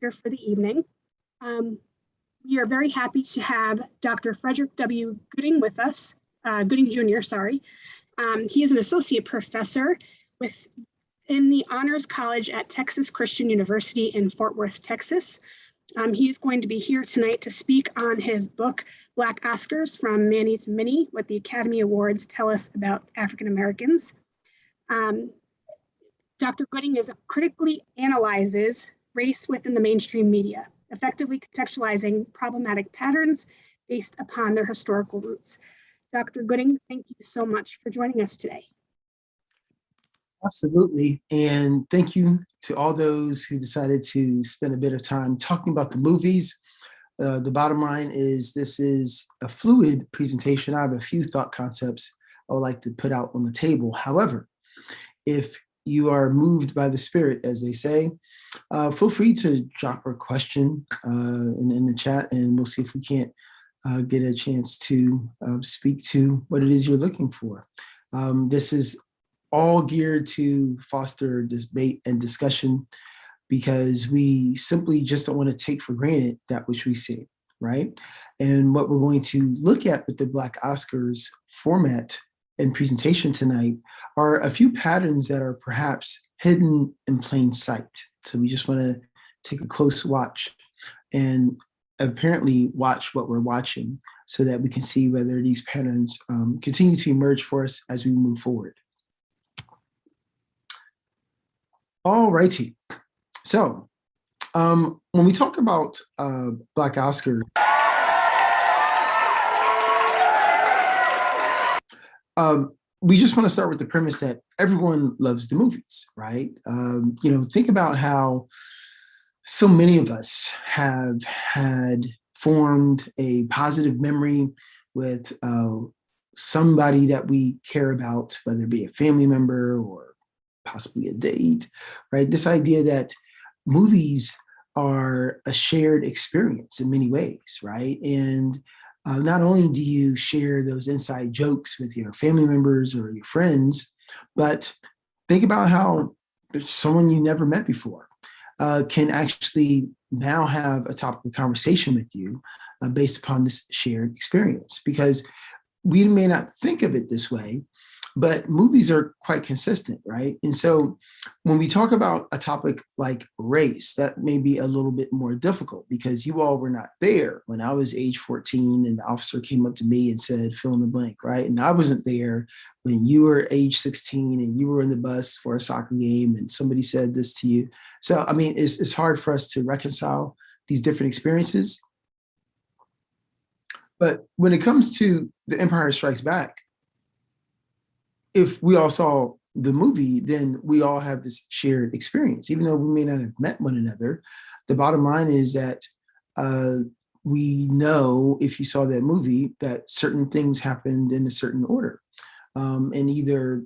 here for the evening. We are very happy to have Dr. Frederick W. Gooding with us, Gooding Jr., sorry. He is an associate professor in the Honors College at Texas Christian University in Fort Worth, Texas. He is going to be here tonight to speak on his book, Black Oscars, From Mammy to Minny, What the Academy Awards Tell Us About African Americans. Dr. Gooding critically analyzes race within the mainstream media, effectively contextualizing problematic patterns based upon their historical roots. Dr. Gooding, thank you so much for joining us today. Absolutely. And thank you to all those who decided to spend a bit of time talking about the movies. The bottom line is this is a fluid presentation. I have a few thought concepts I would like to put out on the table. However, if you are moved by the Spirit, as they say, feel free to drop a question in the chat, and we'll see if we can't get a chance to speak to what it is you're looking for. This is all geared to foster debate and discussion because we simply just don't want to take for granted that which we see, right? And what we're going to look at with the Black Oscars format and presentation tonight are a few patterns that are perhaps hidden in plain sight. So we just want to take a close watch and apparently watch what we're watching so that we can see whether these patterns continue to emerge for us as we move forward. All righty. So when we talk about Black Oscar, we just want to start with the premise that everyone loves the movies, right? Think about how so many of us have had formed a positive memory with somebody that we care about, whether it be a family member or possibly a date, right? This idea that movies are a shared experience in many ways, right? And not only do you share those inside jokes with your family members or your friends, but think about how someone you never met before can actually now have a topic of conversation with you based upon this shared experience. Because we may not think of it this way, but movies are quite consistent, right? And so when we talk about a topic like race, that may be a little bit more difficult because you all were not there when I was age 14 and the officer came up to me and said, fill in the blank, right? And I wasn't there when you were age 16 and you were in the bus for a soccer game and somebody said this to you. So, I mean, it's hard for us to reconcile these different experiences. But when it comes to The Empire Strikes Back, if we all saw the movie, then we all have this shared experience. Even though we may not have met one another, the bottom line is that we know if you saw that movie that certain things happened in a certain order. And either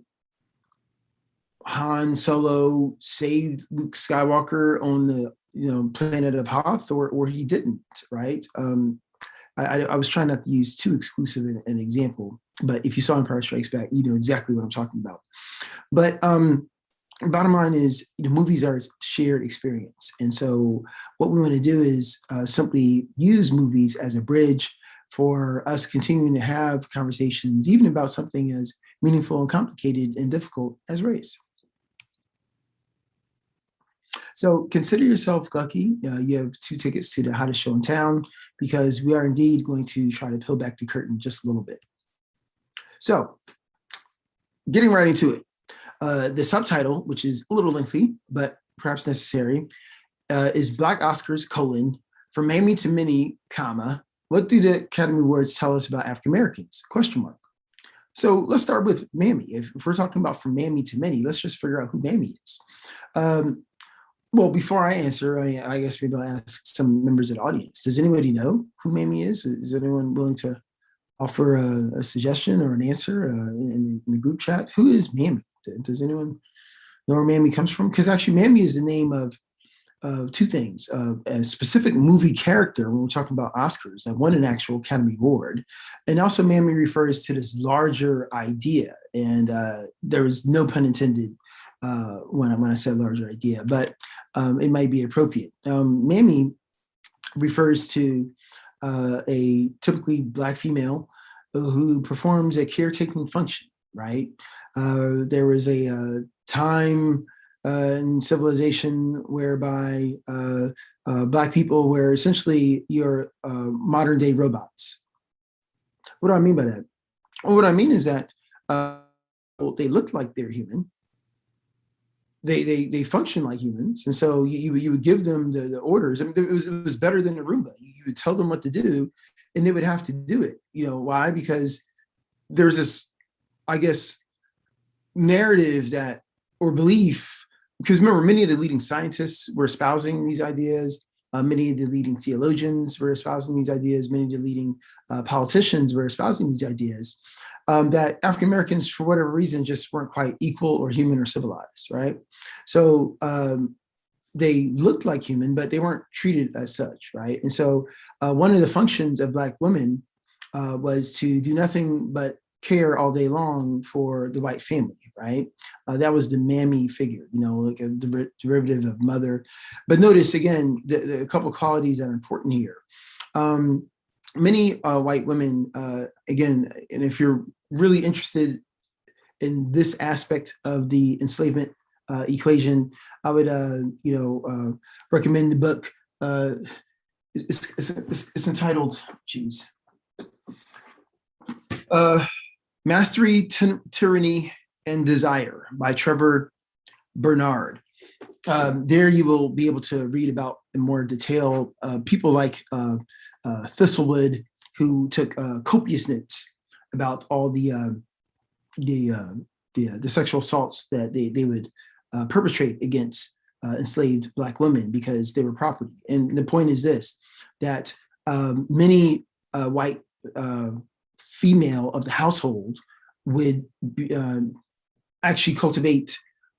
Han Solo saved Luke Skywalker on the planet of Hoth, or he didn't, right? I was trying not to use too exclusive an example, but if you saw Empire Strikes Back, you know exactly what I'm talking about. But bottom line is, movies are a shared experience. And so what we want to do is simply use movies as a bridge for us continuing to have conversations, even about something as meaningful and complicated and difficult as race. So consider yourself lucky. You have 2 tickets to the hottest show in town because we are indeed going to try to peel back the curtain just a little bit. So getting right into it. The subtitle, which is a little lengthy, but perhaps necessary, is Black Oscars, From Mammy to Minny, What do the Academy Awards tell us about African Americans? ? So let's start with Mammy. If we're talking about From Mammy to Minny, let's just figure out who Mammy is. Well, before I answer, I guess maybe I'll ask some members of the audience. Does anybody know who Mammy is? Is anyone willing to offer a suggestion or an answer in the group chat? Who is Mammy? Does anyone know where Mammy comes from? Because actually Mammy is the name of 2 things. A specific movie character when we're talking about Oscars that won an actual Academy Award. And also Mammy refers to this larger idea. And there was no pun intended when I said larger idea, but it might be appropriate. Mammy refers to a typically Black female who performs a caretaking function, right? There was a time in civilization whereby Black people were essentially your modern day robots. What do I mean by that? Well, what I mean is that they looked like they're human. They function like humans, and so you would give them the orders. I mean, it was better than a Roomba. You would tell them what to do, and they would have to do it. You know why? Because there's this, I guess, narrative that or belief. Because remember, many of the leading scientists were espousing these ideas. Many of the leading theologians were espousing these ideas. Many of the leading politicians were espousing these ideas. That African Americans, for whatever reason, just weren't quite equal or human or civilized, right? So they looked like human, but they weren't treated as such, right? And so one of the functions of Black women was to do nothing but care all day long for the white family, right? That was the mammy figure, you know, like a derivative of mother. But notice again, the couple of qualities that are important here. Many white women, again, and if you're really interested in this aspect of the enslavement equation, I would, recommend the book. It's entitled, Mastery, Tyranny, and Desire by Trevor Bernard. There you will be able to read about in more detail people like Thistlewood, who took copious notes about all the sexual assaults that they would perpetrate against enslaved Black women because they were property. And the point is this, that many white female of the household would actually cultivate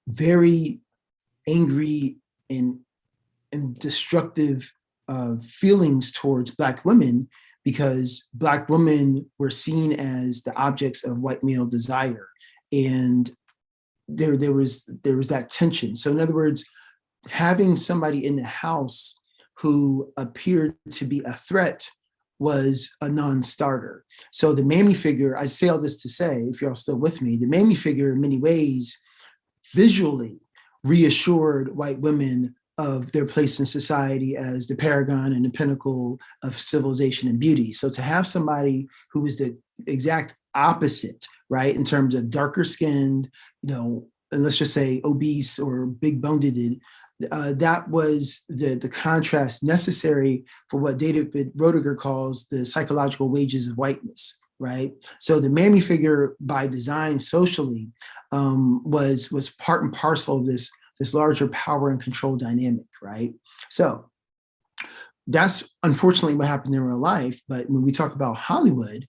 very angry and destructive feelings towards Black women, because Black women were seen as the objects of white male desire, and there was that tension. So in other words, having somebody in the house who appeared to be a threat was a non-starter. So the Mammy figure, I say all this to say, if you're all still with me, the Mammy figure in many ways visually reassured white women of their place in society as the paragon and the pinnacle of civilization and beauty. So to have somebody who was the exact opposite, right, in terms of darker skinned, and let's just say obese or big boned, that was the contrast necessary for what David Roediger calls the psychological wages of whiteness, right? So the Mammy figure, by design socially, was part and parcel of this larger power and control dynamic, right? So that's unfortunately what happened in real life. But when we talk about Hollywood,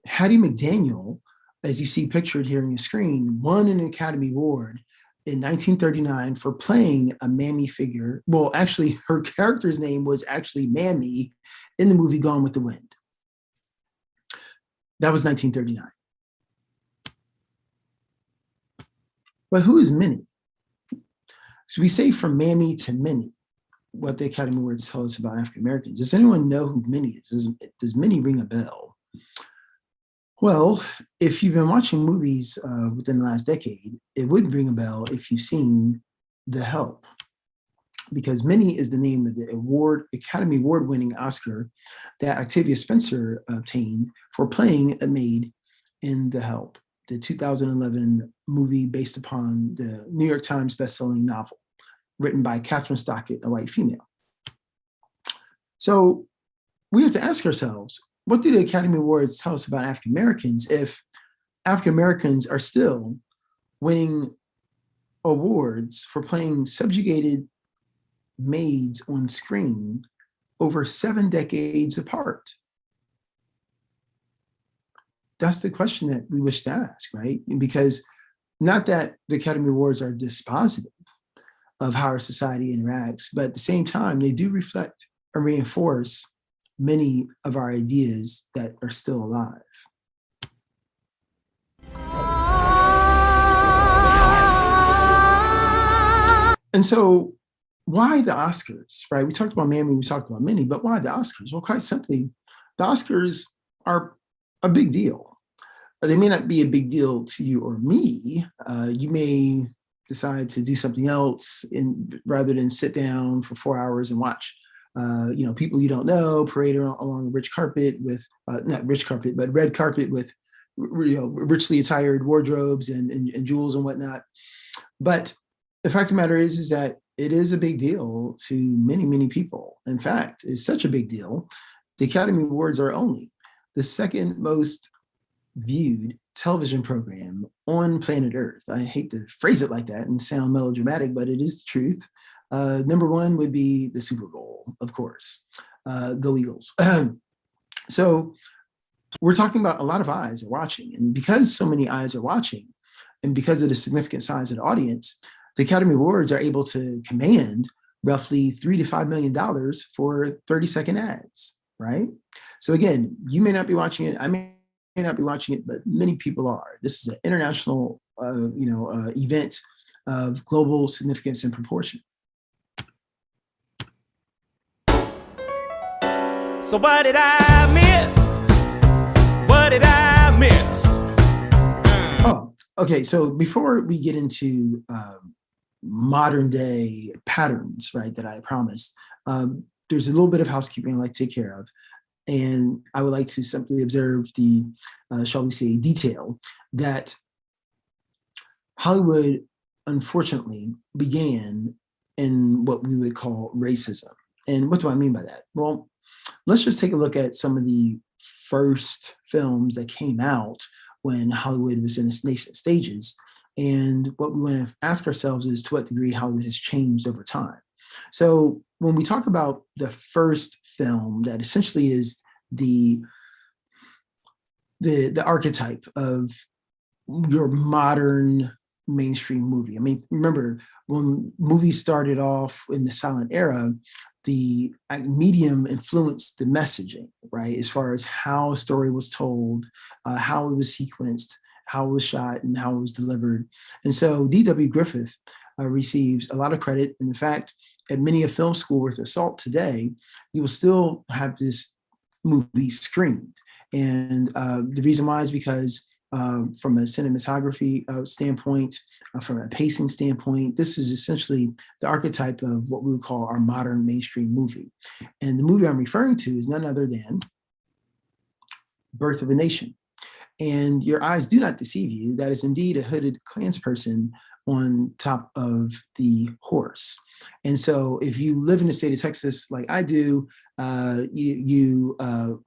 Hattie McDaniel, as you see pictured here on your screen, won an Academy Award in 1939 for playing a Mammy figure. Well, actually, her character's name was actually Mammy in the movie Gone with the Wind. That was 1939. But who is Minny? So we say from Mammy to Minny, what the Academy Awards tell us about African Americans. Does anyone know who Minny is? Does Minny ring a bell? Well, if you've been watching movies within the last decade, it would ring a bell if you've seen The Help, because Minny is the name of the Academy Award-winning Oscar that Octavia Spencer obtained for playing a maid in The Help, the 2011 movie based upon the New York Times bestselling novel written by Catherine Stockett, a white female. So we have to ask ourselves, what do the Academy Awards tell us about African Americans if African Americans are still winning awards for playing subjugated maids on screen over 7 decades apart? That's the question that we wish to ask, right? Because not that the Academy Awards are dispositive of how our society interacts, but at the same time, they do reflect and reinforce many of our ideas that are still alive. And so why the Oscars, right? We talked about Mammy, we talked about Minnie, but why the Oscars? Well, quite simply, the Oscars are a big deal. They may not be a big deal to you or me. You may decide to do something else rather than sit down for 4 hours and watch, people you don't know parade along a rich carpet with, not rich carpet, but red carpet with, richly attired wardrobes and jewels and whatnot. But the fact of the matter is that it is a big deal to many, many people. In fact, it's such a big deal. The Academy Awards are only the second most viewed television program on planet Earth. I hate to phrase it like that and sound melodramatic, but it is the truth. Number one would be the Super Bowl, of course. Go Eagles. So we're talking about a lot of eyes are watching. And because so many eyes are watching, and because of the significant size of the audience, the Academy Awards are able to command roughly $3 to $5 million for 30-second ads, right? So again, you may not be watching it. I may not be watching it, but many people are. This is an international, event of global significance and proportion. So what did I miss? What did I miss? Oh, okay. So before we get into modern day patterns, right, that I promised, there's a little bit of housekeeping I'd like to take care of. And I would like to simply observe the, shall we say, detail that Hollywood, unfortunately, began in what we would call racism. And what do I mean by that? Well, let's just take a look at some of the first films that came out when Hollywood was in its nascent stages. And what we want to ask ourselves is to what degree Hollywood has changed over time. So when we talk about the first film that essentially is the archetype of your modern mainstream movie. I mean, remember when movies started off in the silent era, the medium influenced the messaging, right? As far as how a story was told, how it was sequenced, how it was shot, and how it was delivered. And so D.W. Griffith receives a lot of credit. And in fact, at many a film school worth of salt today, you will still have this movie screened. And the reason why is because from a cinematography standpoint, from a pacing standpoint, this is essentially the archetype of what we would call our modern mainstream movie. And the movie I'm referring to is none other than Birth of a Nation. And your eyes do not deceive you. That is indeed a hooded Klansperson on top of the horse. And so if you live in the state of Texas like I do, you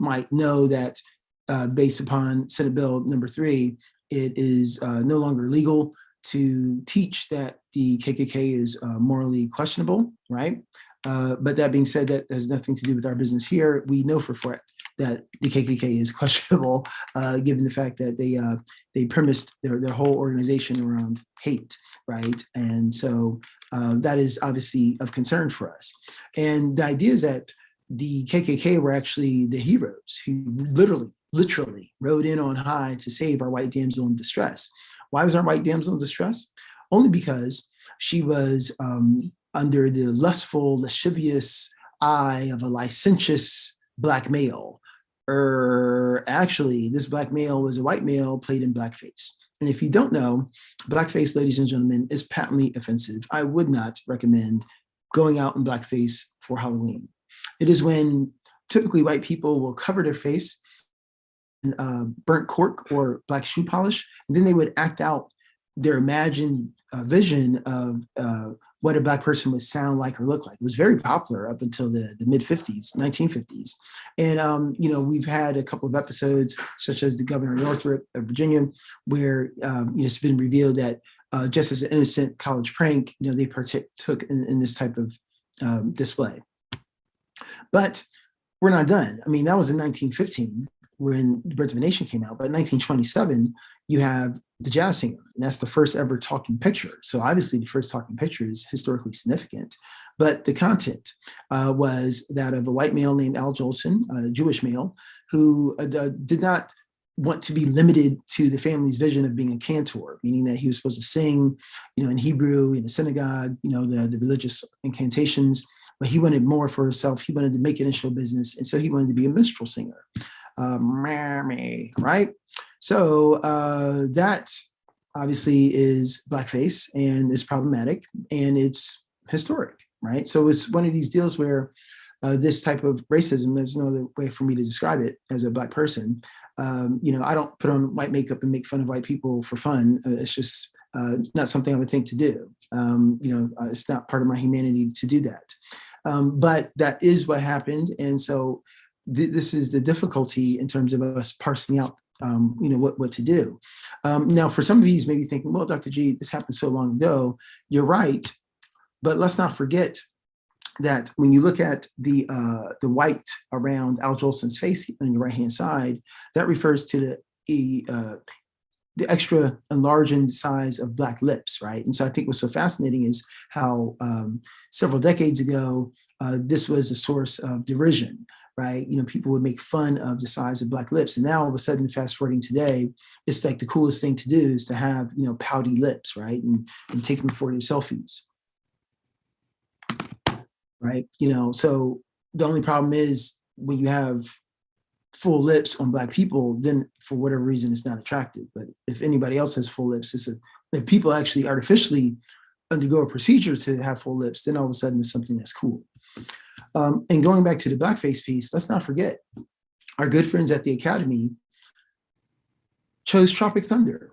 might know that based upon Senate Bill number 3, it is no longer legal to teach that the KKK is morally questionable, right? But that being said, that has nothing to do with our business here. We know for a fact that the KKK is questionable, given the fact that they premised their whole organization around hate, right? And so that is obviously of concern for us. And the idea is that the KKK were actually the heroes who literally rode in on high to save our white damsel in distress. Why was our white damsel in distress? Only because she was under the lustful, lascivious eye of a licentious black male. Actually, this black male was a white male played in blackface. And if you don't know, blackface, ladies and gentlemen, is patently offensive. I would not recommend going out in blackface for Halloween. It is when typically white people will cover their face in burnt cork or black shoe polish, and then they would act out their imagined vision of what a black person would sound like or look like. It was very popular up until the mid-50s, 1950s. And, we've had a couple of episodes, such as the Governor of Northrop of Virginia, where it's been revealed that just as an innocent college prank, they partook in this type of display. But we're not done. I mean, that was in 1915 when Birth of a Nation came out. But in 1927, you have The Jazz Singer, and that's the first ever talking picture. So obviously the first talking picture is historically significant. But the content was that of a white male named Al Jolson, a Jewish male, who did not want to be limited to the family's vision of being a cantor, meaning that he was supposed to sing, in Hebrew, in the synagogue, the religious incantations, but he wanted more for himself. He wanted to make it in show business. And so he wanted to be a minstrel singer, Mammy, right? So that obviously is blackface and is problematic and it's historic, right? So it's one of these deals where this type of racism, there's no other way for me to describe it as a Black person. I don't put on white makeup and make fun of white people for fun. It's just not something I would think to do. It's not part of my humanity to do that. But that is what happened. And so this is the difficulty in terms of us parsing out, what to do. Now, for some of you maybe thinking, well, Dr. G, this happened so long ago. You're right. But let's not forget that when you look at the white around Al Jolson's face on your right-hand side, that refers to the extra enlarged size of Black lips, right? And so I think what's so fascinating is how several decades ago, this was a source of derision, right? People would make fun of the size of Black lips. And now all of a sudden, fast forwarding today, it's like the coolest thing to do is to have, pouty lips, right? And take them for your selfies. Right. So the only problem is when you have full lips on Black people, then for whatever reason, it's not attractive. But if anybody else has full lips, if people actually artificially undergo a procedure to have full lips, then all of a sudden it's something that's cool. And going back to the blackface piece, let's not forget our good friends at the Academy chose Tropic Thunder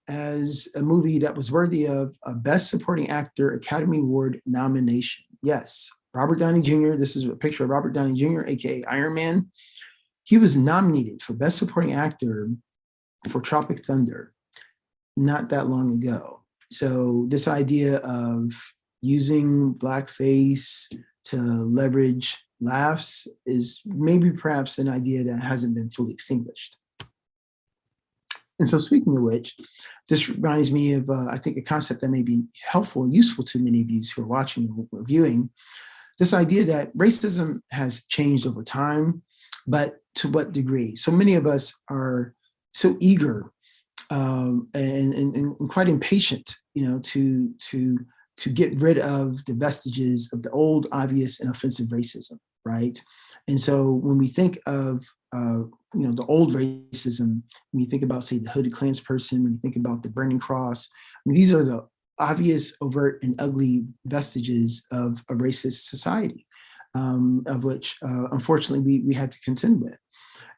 as a movie that was worthy of a Best Supporting Actor Academy Award nomination. Yes, Robert Downey Jr., this is a picture of Robert Downey Jr., aka Iron Man. He was nominated for Best Supporting Actor for Tropic Thunder not that long ago. So this idea of using blackface to leverage laughs is maybe perhaps an idea that hasn't been fully extinguished. And so speaking of which, this reminds me of, I think, a concept that may be helpful and useful to many of you who are watching and reviewing, this idea that racism has changed over time, but to what degree? So many of us are so eager and quite impatient, to get rid of the vestiges of the old, obvious, and offensive racism, right? And so when we think of the old racism, when you think about, say, the hooded Klansperson, when you think about the burning cross, these are the obvious, overt, and ugly vestiges of a racist society, of which, unfortunately, we had to contend with.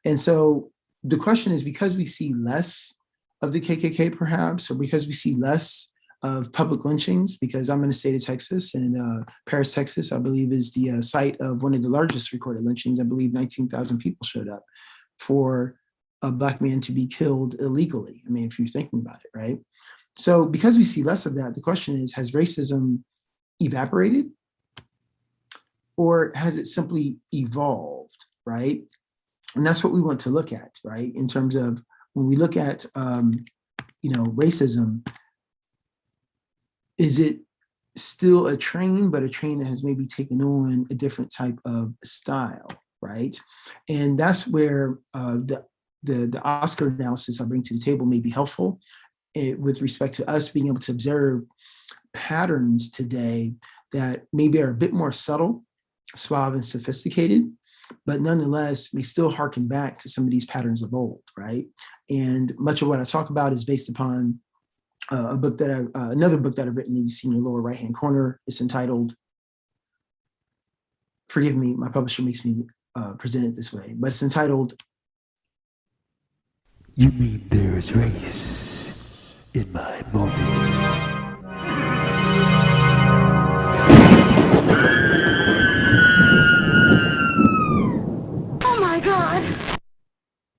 And so the question is, because we see less of the KKK, perhaps, or because we see less of public lynchings, because I'm in the state of Texas, and Paris, Texas, I believe, is the site of one of the largest recorded lynchings. I believe 19,000 people showed up for a Black man to be killed illegally. I mean, if you're thinking about it, right? So because we see less of that, the question is, has racism evaporated? Or has it simply evolved, right? And that's what we want to look at, right? In terms of when we look at, racism, is it still a train, but a train that has maybe taken on a different type of style, right? And that's where the Oscar analysis I bring to the table may be helpful with respect to us being able to observe patterns today that maybe are a bit more subtle, suave, and sophisticated, but nonetheless may still harken back to some of these patterns of old, right? And much of what I talk about is based upon another book that I've written, you see in your lower right-hand corner. It's entitled, forgive me, my publisher makes me present it this way, but it's entitled, You Mean There's Race in My Movie?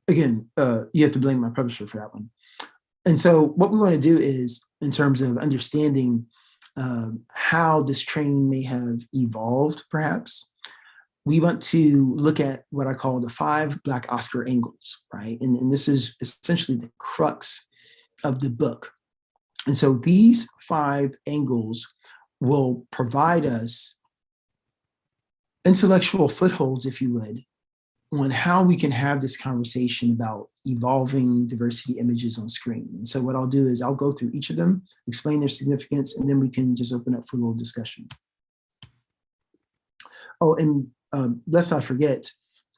Again, you have to blame my publisher for that one. And so what we want to do is, in terms of understanding how this training may have evolved, perhaps, we want to look at what I call the 5 Black Oscar angles, right? And this is essentially the crux of the book. And so these 5 angles will provide us intellectual footholds, if you would, on how we can have this conversation about, evolving diversity images on screen. And so what I'll do is I'll go through each of them, explain their significance, and then we can just open up for a little discussion. Oh, and lest I forget,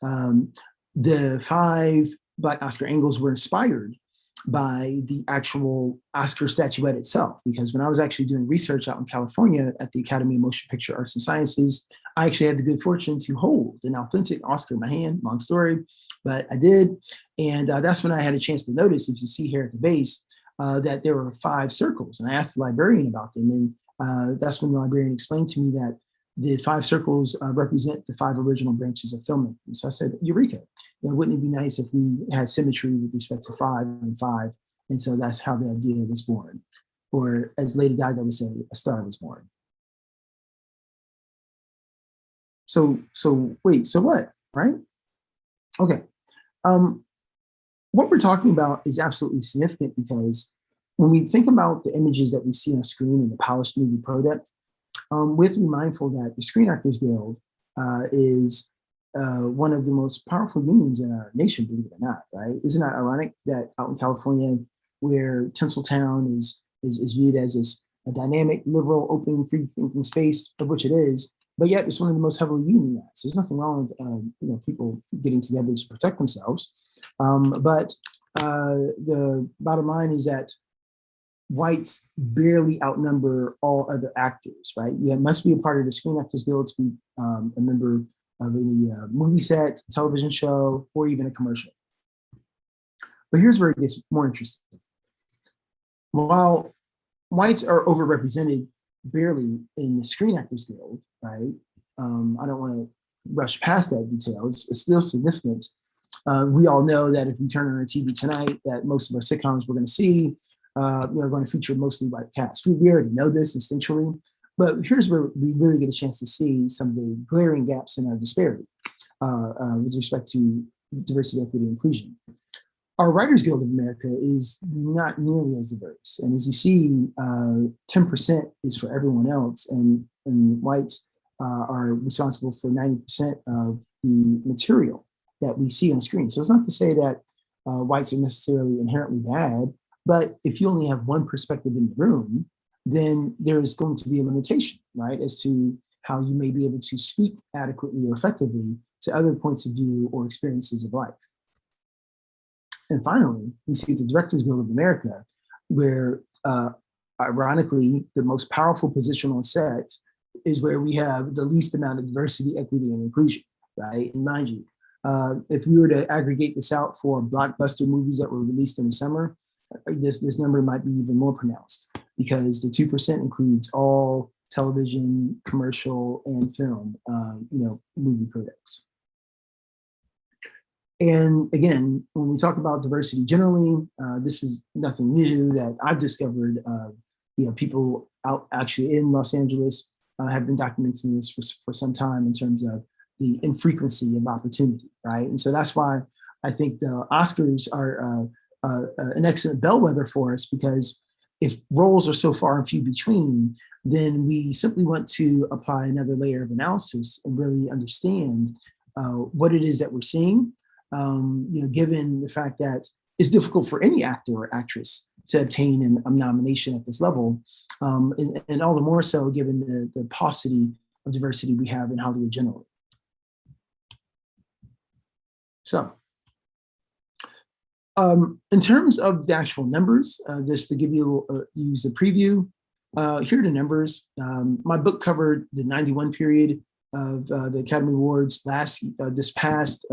the 5 Black Oscar angles were inspired by the actual Oscar statuette itself, because when I was actually doing research out in California at the Academy of Motion Picture Arts and Sciences, I actually had the good fortune to hold an authentic Oscar in my hand. Long story, but I did. And that's when I had a chance to notice, if you see here at the base, that there were 5 circles. And I asked the librarian about them. And that's when the librarian explained to me that the 5 circles represent the 5 original branches of filmmaking. So I said, Eureka, wouldn't it be nice if we had symmetry with respect to 5 and 5? And so that's how the idea was born. Or as Lady Gaga would say, a star was born. So wait, so what, right? Okay. What we're talking about is absolutely significant, because when we think about the images that we see on screen in the polished movie product, we have to be mindful that the Screen Actors Guild is one of the most powerful unions in our nation, believe it or not, right? Isn't that ironic that out in California, where Tinseltown is viewed as this a dynamic, liberal, open, free-thinking space, of which it is, but yet it's one of the most heavily unionized. There's nothing wrong with people getting together to protect themselves, but the bottom line is that whites barely outnumber all other actors, right? You must be a part of the Screen Actors Guild to be a member of any movie set, television show, or even a commercial. But here's where it gets more interesting. While whites are overrepresented barely in the Screen Actors Guild, right? I don't want to rush past that detail. It's still significant. We all know that if we turn on our TV tonight, that most of our sitcoms we're going to see are going to feature mostly white cast. We already know this instinctually, but here's where we really get a chance to see some of the glaring gaps in our disparity with respect to diversity, equity, and inclusion. Our Writers Guild of America is not nearly as diverse. And as you see, 10% is for everyone else, and whites are responsible for 90% of the material that we see on screen. So it's not to say that whites are necessarily inherently bad, but if you only have one perspective in the room, then there's going to be a limitation, right, as to how you may be able to speak adequately or effectively to other points of view or experiences of life. And finally, we see the Directors Guild of America, where ironically, the most powerful position on set is where we have the least amount of diversity, equity, and inclusion, right? And mind you, if we were to aggregate this out for blockbuster movies that were released in the summer, this number might be even more pronounced, because the 2% includes all television, commercial, and film, movie products. And again, when we talk about diversity generally, this is nothing new that I've discovered. People out actually in Los Angeles have been documenting this for some time in terms of the infrequency of opportunity, right? And so that's why I think the Oscars are an excellent bellwether for us, because if roles are so far and few between, then we simply want to apply another layer of analysis and really understand what it is that we're seeing. Given the fact that it's difficult for any actor or actress to obtain a nomination at this level, and all the more so given the paucity of diversity we have in Hollywood generally. So, in terms of the actual numbers, just to give you use a preview, here are the numbers. My book covered the 91 period of the Academy Awards this past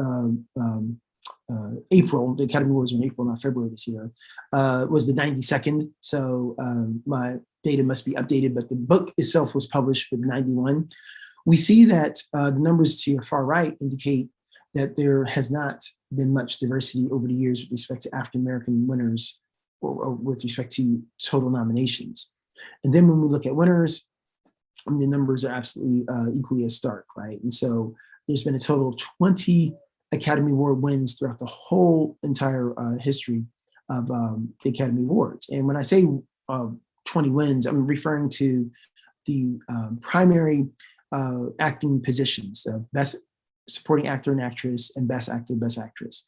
April. The Academy Awards were in April, not February this year, was the 92nd. So my data must be updated, but the book itself was published with 91. We see that the numbers to your far right indicate that there has not been much diversity over the years with respect to African-American winners or with respect to total nominations. And then when we look at winners, the numbers are absolutely equally as stark, right? And so there's been a total of 20 Academy Award wins throughout the whole entire history of the Academy Awards. And when I say 20 wins, I'm referring to the primary acting positions of Best Supporting Actor and Actress and Best Actor, Best Actress.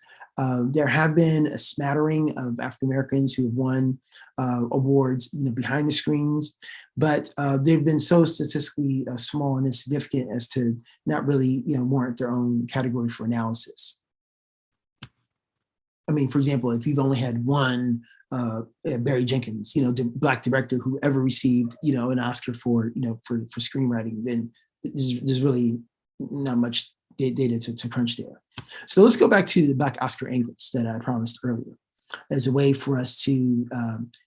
There have been a smattering of African Americans who have won awards, behind the screens, but they've been so statistically small and insignificant as to not really, warrant their own category for analysis. I mean, for example, if you've only had one Barry Jenkins, Black director who ever received, an Oscar for screenwriting, then there's really not much data to crunch there. So let's go back to the Black Oscar angles that I promised earlier as a way for us to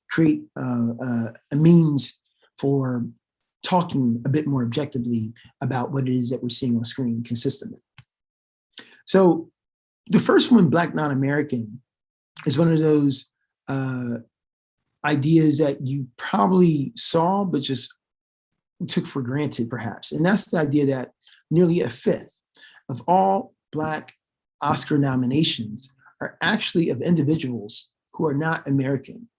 create a means for talking a bit more objectively about what it is that we're seeing on screen consistently. So the first one, Black non-American, is one of those ideas that you probably saw, but just took for granted, perhaps. And that's the idea that nearly a fifth of all Black Oscar nominations are actually of individuals who are not American.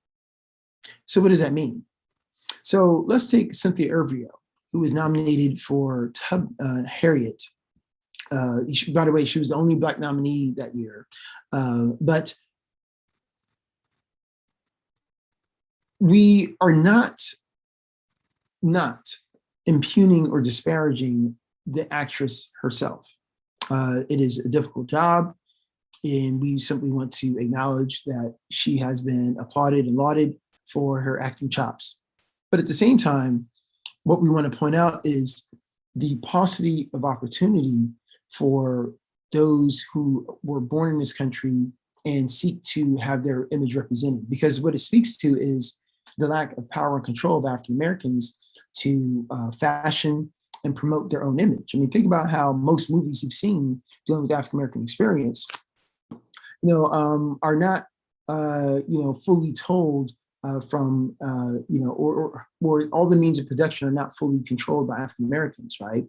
So what does that mean? So let's take Cynthia Erivo, who was nominated for Harriet. By the way, she was the only Black nominee that year. But we are not impugning or disparaging the actress herself. It is a difficult job, and we simply want to acknowledge that she has been applauded and lauded for her acting chops. But at the same time, what we want to point out is the paucity of opportunity for those who were born in this country and seek to have their image represented. Because what it speaks to is the lack of power and control of African Americans to fashion and promote their own image. I mean, think about how most movies you've seen dealing with African American experience, are not, fully told from, or all the means of production are not fully controlled by African Americans, right?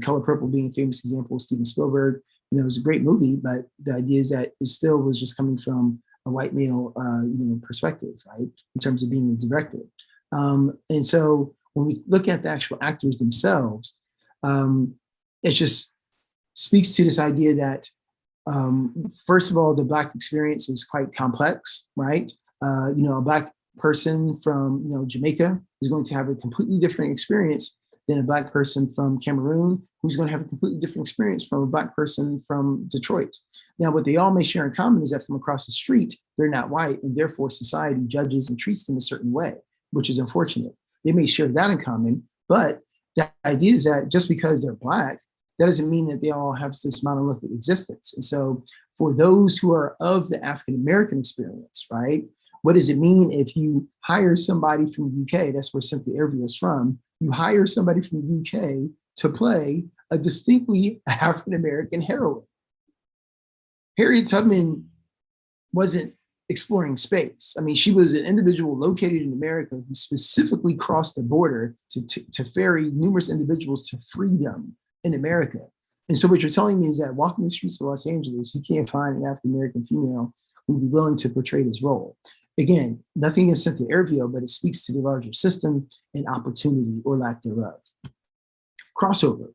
Color Purple being a famous example of Steven Spielberg. It was a great movie, but the idea is that it still was just coming from a white male, perspective, right? In terms of being a director. And so when we look at the actual actors themselves, it just speaks to this idea that, first of all, the Black experience is quite complex, right? A Black person from, Jamaica is going to have a completely different experience than a Black person from Cameroon, who's going to have a completely different experience from a Black person from Detroit. Now, what they all may share in common is that from across the street, they're not white, and therefore society judges and treats them a certain way, which is unfortunate. They may share that in common, but the idea is that just because they're Black, that doesn't mean that they all have this monolithic existence. And so for those who are of the African American experience, right, what does it mean if you hire somebody from the UK, that's where Cynthia Erivo is from, you hire somebody from the UK to play a distinctly African American heroine? Harriet Tubman wasn't exploring space. I mean, she was an individual located in America who specifically crossed the border to ferry numerous individuals to freedom in America. And so what you're telling me is that walking the streets of Los Angeles, you can't find an African-American female who would be willing to portray this role. Again, nothing against Cynthia Erivo, but it speaks to the larger system and opportunity or lack thereof. Crossover.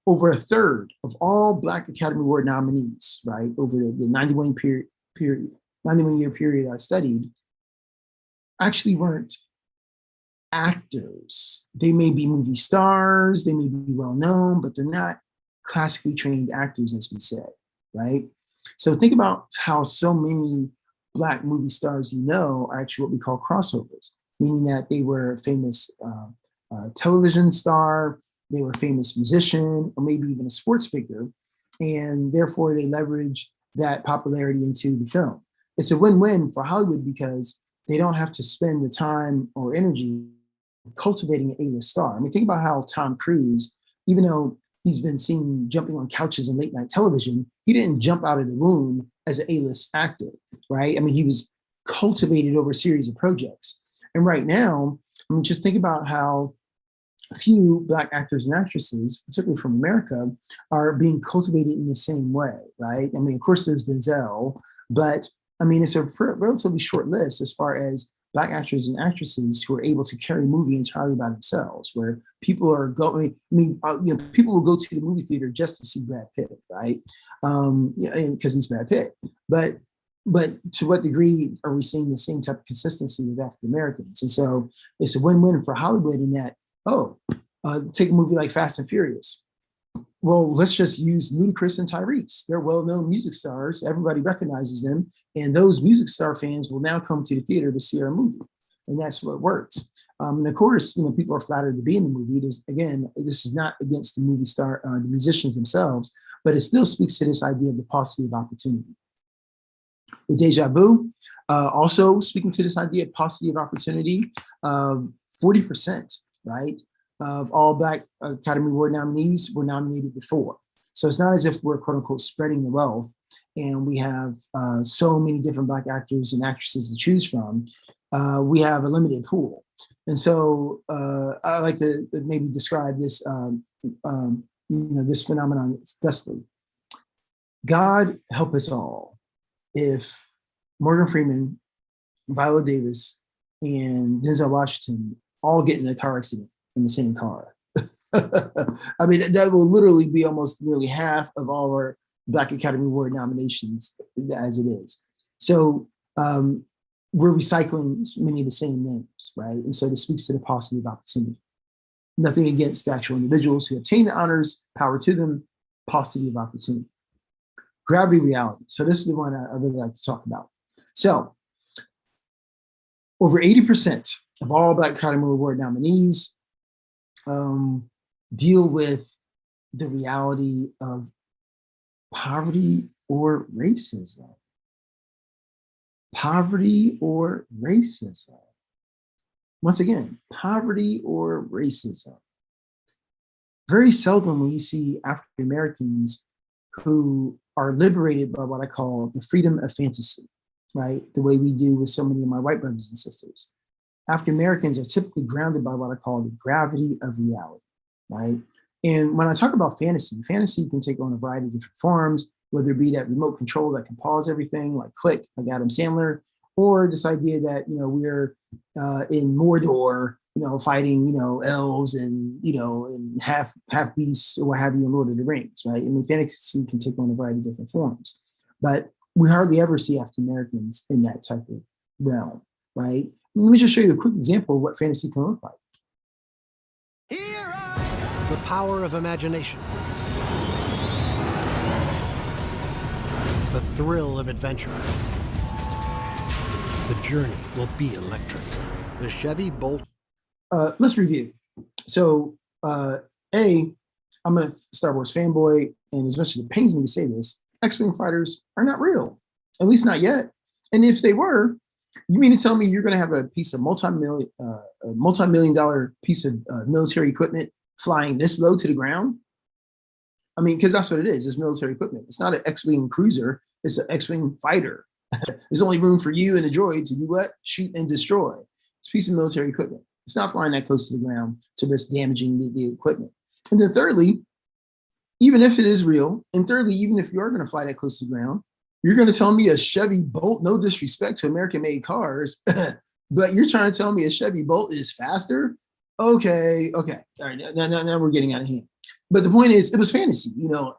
Over a third of all Black Academy Award nominees, right, over the 91 year period I studied, actually weren't actors. They may be movie stars, they may be well known, but they're not classically trained actors, as we said, right? So think about how so many Black movie stars are actually what we call crossovers, meaning that they were a famous television star, they were a famous musician, or maybe even a sports figure, and therefore they leverage that popularity into the film. It's a win-win for Hollywood because they don't have to spend the time or energy cultivating an A-list star. I mean, think about how Tom Cruise, even though he's been seen jumping on couches in late night television, he didn't jump out of the womb as an A-list actor, right? I mean, he was cultivated over a series of projects. And right now, I mean, just think about how few Black actors and actresses, particularly from America, are being cultivated in the same way, right? I mean, of course, there's Denzel, but I mean, it's a relatively short list as far as Black actors and actresses who are able to carry a movie entirely by themselves, where people are going, people will go to the movie theater just to see Brad Pitt, right? Because he's Brad Pitt. But to what degree are we seeing the same type of consistency with African Americans? And so it's a win-win for Hollywood in that, take a movie like Fast and Furious. Well, let's just use Ludacris and Tyrese. They're well-known music stars. Everybody recognizes them. And those music star fans will now come to the theater to see our movie. And that's what works. And of course, people are flattered to be in the movie. This is not against the the musicians themselves, but it still speaks to this idea of the paucity of opportunity. With Deja Vu, also speaking to this idea of paucity of opportunity, 40%, right, of all Black Academy Award nominees were nominated before. So it's not as if we're, quote unquote, spreading the wealth and we have so many different Black actors and actresses to choose from. We have a limited pool. And so I like to maybe describe this, this phenomenon thusly. God help us all if Morgan Freeman, Viola Davis, and Denzel Washington all get in a car accident in the same car. I mean, that will literally be almost nearly half of all our Black Academy Award nominations as it is. So we're recycling many of the same names, right? And so this speaks to the paucity of opportunity. Nothing against the actual individuals who obtain the honors, power to them, paucity of opportunity. Gravity reality. So this is the one I really like to talk about. So over 80% of all Black Academy Award nominees deal with the reality of poverty or racism. Poverty or racism. Once again, poverty or racism. Very seldom when you see African Americans who are liberated by what I call the freedom of fantasy, right? The way we do with so many of my white brothers and sisters. African Americans are typically grounded by what I call the gravity of reality, right? And when I talk about fantasy, fantasy can take on a variety of different forms, whether it be that remote control that can pause everything, like Click, like Adam Sandler, or this idea that, we're in Mordor, fighting, elves and, and half beasts or what have you in Lord of the Rings, right? I mean, fantasy can take on a variety of different forms, but we hardly ever see African Americans in that type of realm, right? Let me just show you a quick example of what fantasy can look like. The power of imagination. The thrill of adventure. The journey will be electric. The Chevy Bolt. Let's review. So, I'm a Star Wars fanboy, and as much as it pains me to say this, X-Wing fighters are not real, at least not yet. And if they were, you mean to tell me you're going to have a piece of multi-million-dollar piece of military equipment flying this low to the ground? I mean, because that's what it is. It's military equipment. It's not an X-Wing cruiser. It's an X-Wing fighter. There's only room for you and the droid to do what? Shoot and destroy. It's a piece of military equipment. It's not flying that close to the ground to risk damaging the equipment. And then thirdly, even if it is real, and thirdly, even if you are going to fly that close to the ground, you're going to tell me a Chevy Bolt, no disrespect to American-made cars, but you're trying to tell me a Chevy Bolt is faster? Okay. All right, now we're getting out of hand. But the point is, it was fantasy. The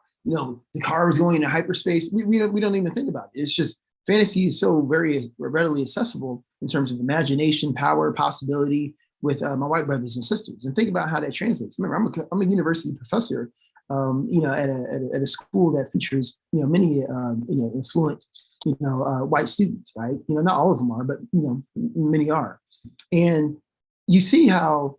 car was going into hyperspace. We don't even think about it. It's just fantasy is so very readily accessible in terms of imagination, power, possibility with my white brothers and sisters. And think about how that translates. Remember, I'm a university professor, at a school that features many influent white students, right? Not all of them are, but many are. And you see how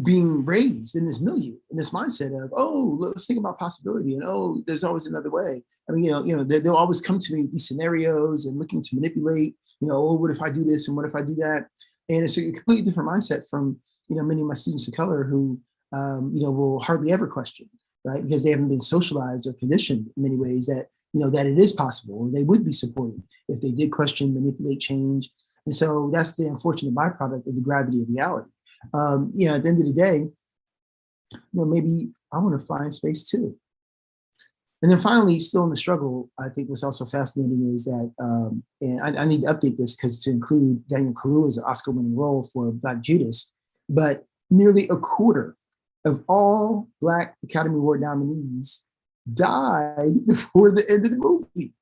being raised in this milieu, in this mindset of, let's think about possibility, and there's always another way. I mean, they'll always come to me with these scenarios and looking to manipulate, what if I do this and what if I do that? And it's a completely different mindset from, many of my students of color who, will hardly ever question, right? Because they haven't been socialized or conditioned in many ways that, that it is possible, or they would be supported if they did question, manipulate, change. And so that's the unfortunate byproduct of the gravity of reality. At the end of the day, maybe I want to fly in space too. And then finally, still in the struggle, I think what's also fascinating is that, and I need to update this because to include Daniel Kaluuya's Oscar-winning role for Black Judas, but nearly a quarter of all Black Academy Award nominees died before the end of the movie.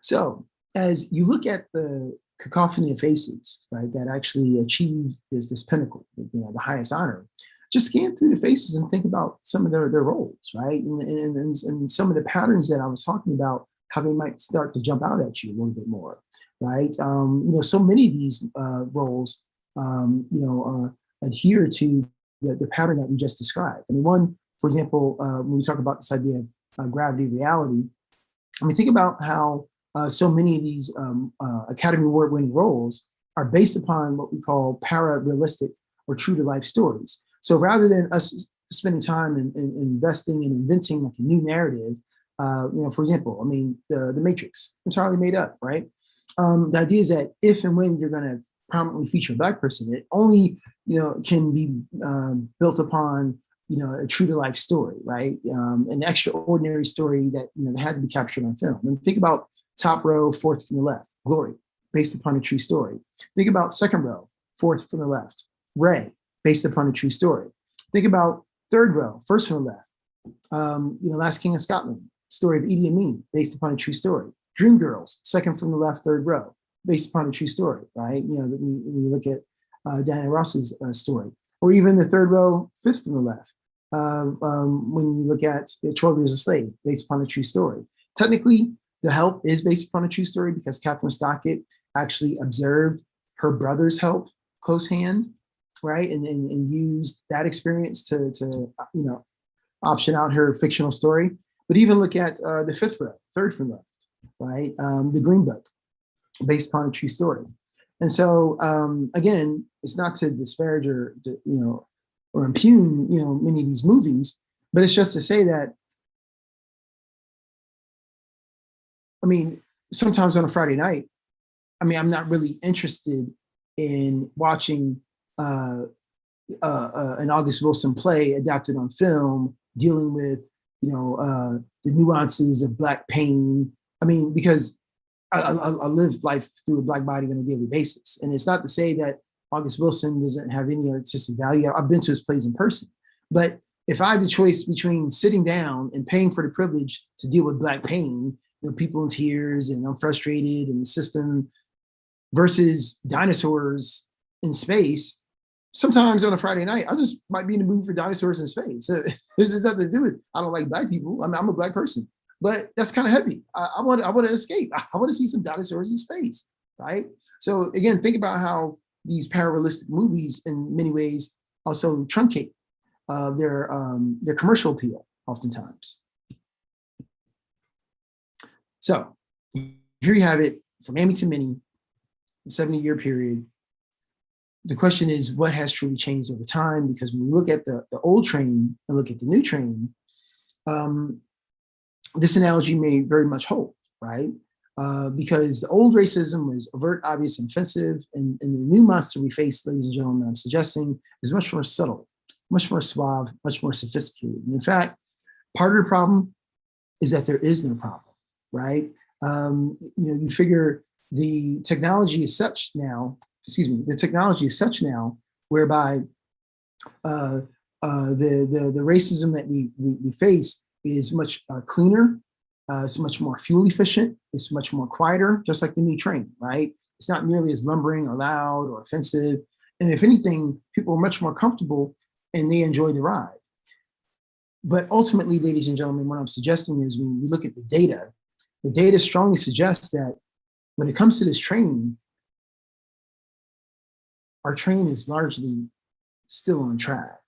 So as you look at the cacophony of faces, right, that actually achieved this pinnacle, the highest honor, just scan through the faces and think about some of their roles, right? And some of the patterns that I was talking about, how they might start to jump out at you a little bit more, right? So many of these roles, adhere to the pattern that we just described. I mean, one, for example, when we talk about this idea of gravity reality, I mean, think about how so many of these Academy Award-winning roles are based upon what we call para-realistic or true-to-life stories. So rather than us spending time in investing and inventing like a new narrative, for example, I mean, the Matrix, entirely made up, right? The idea is that if and when you're going to prominently feature a Black person, it only, can be built upon, a true to life story, right? An extraordinary story that, had to be captured on film. And think about top row, fourth from the left, Glory, based upon a true story. Think about second row, fourth from the left, Ray, based upon a true story. Think about third row, first from the left, Last King of Scotland, story of Idi Amin, based upon a true story. Dreamgirls, second from the left, third row, based upon a true story, right? When you look at Diana Ross's story, or even the third row, fifth from the left, when you look at 12 Years a Slave, based upon a true story. Technically, The Help is based upon a true story because Catherine Stockett actually observed her brother's help close hand, right? And used that experience to option out her fictional story. But even look at the fifth row, third from left, right? The Green Book, based upon a true story. And so, again, it's not to disparage or impugn, many of these movies, but it's just to say that, I mean, sometimes on a Friday night, I mean, I'm not really interested in watching an August Wilson play adapted on film, dealing with, the nuances of Black pain. I mean, because I live life through a Black body on a daily basis. And it's not to say that August Wilson doesn't have any artistic value. I've been to his plays in person. But if I had the choice between sitting down and paying for the privilege to deal with Black pain, people in tears and I'm frustrated in the system, versus dinosaurs in space, sometimes on a Friday night, I just might be in the mood for dinosaurs in space. This has nothing to do with, I don't like Black people. I mean, I'm a Black person. But that's kind of heavy. I want to escape. I want to see some dinosaurs in space, right? So again, think about how these pararealistic movies, in many ways, also truncate their commercial appeal, oftentimes. So here you have it, from Mammy to Minny, 70-year period. The question is, what has truly changed over time? Because when we look at the old train and look at the new train, this analogy may very much hold, right? Because the old racism was overt, obvious, and offensive, and the new monster we face, ladies and gentlemen, I'm suggesting, is much more subtle, much more suave, much more sophisticated. And in fact, part of the problem is that there is no problem, right? You figure the technology is such now, whereby the racism that we face is much cleaner, it's much more fuel efficient, it's much more quieter, just like the new train, right? It's not nearly as lumbering or loud or offensive. And if anything, people are much more comfortable and they enjoy the ride. But ultimately, ladies and gentlemen, what I'm suggesting is when we look at the data strongly suggests that when it comes to this train, our train is largely still on track.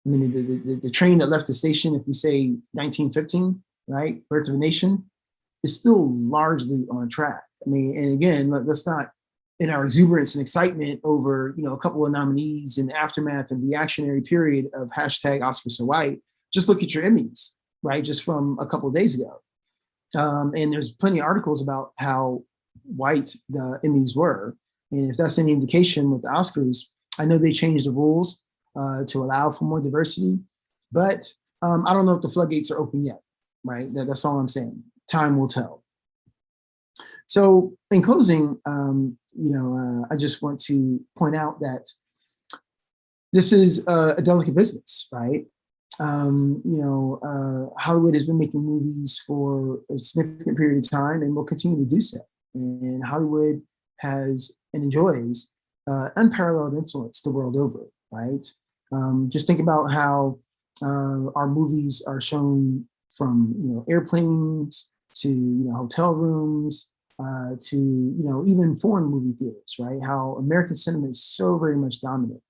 I mean, the train that left the station, if we say 1915, right, Birth of a Nation, is still largely on track. I mean, and again, let's not, in our exuberance and excitement over, a couple of nominees in the aftermath and reactionary period of hashtag Oscar So White, just look at your Emmys, right, just from a couple of days ago. And there's plenty of articles about how white the Emmys were. And if that's any indication with the Oscars, I know they changed the rules to allow for more diversity, but I don't know if the floodgates are open yet, right? That's all I'm saying. Time will tell. So in closing, I just want to point out that this is a delicate business, right? Hollywood has been making movies for a significant period of time and will continue to do so. And Hollywood has and enjoys unparalleled influence the world over, right? Just think about how our movies are shown from airplanes to hotel rooms to even foreign movie theaters, right? How American cinema is so very much dominant,